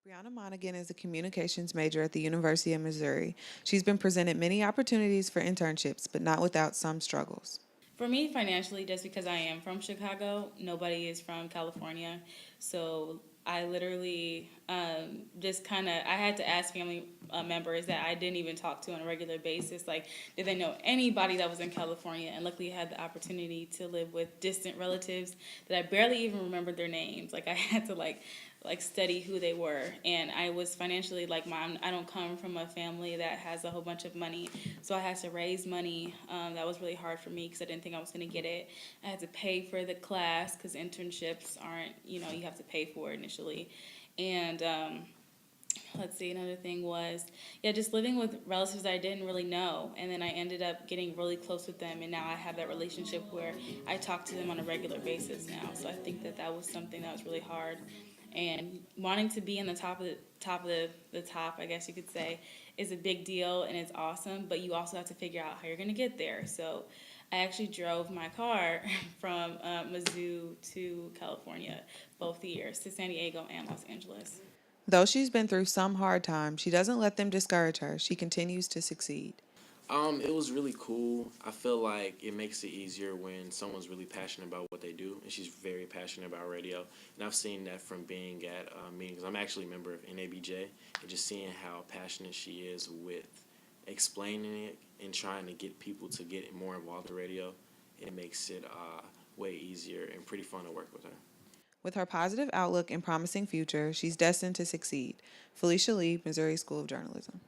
Brianna Monaghan is a communications major at the University of Missouri. She's been presented many opportunities for internships, but not without some struggles. For me, financially, just because I am from Chicago, nobody is from California. So I literally just kind of, I had to ask family members that I didn't even talk to on a regular basis, like, did they know anybody that was in California? And luckily, I had the opportunity to live with distant relatives that I barely even remembered their names. Like, I had to, like study who they were, and I was financially like mom. I don't come from a family that has a whole bunch of money, so I had to raise money. That was really hard for me because I didn't think I was going to get it. I had to pay for the class because internships aren't, you have to pay for it initially. And let's see, another thing was, yeah, just living with relatives that I didn't really know. And then I ended up getting really close with them. And now I have that relationship where I talk to them on a regular basis now. So I think that that was something that was really hard. And wanting to be in the top, I guess you could say, is a big deal and it's awesome. But you also have to figure out how you're going to get there. So I actually drove my car from Mizzou to California both years, to San Diego and Los Angeles. Though she's been through some hard times, she doesn't let them discourage her. She continues to succeed. It was really cool. I feel like it makes it easier when someone's really passionate about what they do, and she's very passionate about radio. And I've seen that from being at meetings. I'm actually a member of NABJ, and just seeing how passionate she is with explaining it and trying to get people to get more involved in radio, it makes it way easier and pretty fun to work with her. With her positive outlook and promising future, she's destined to succeed. Felicia Lee, Missouri School of Journalism.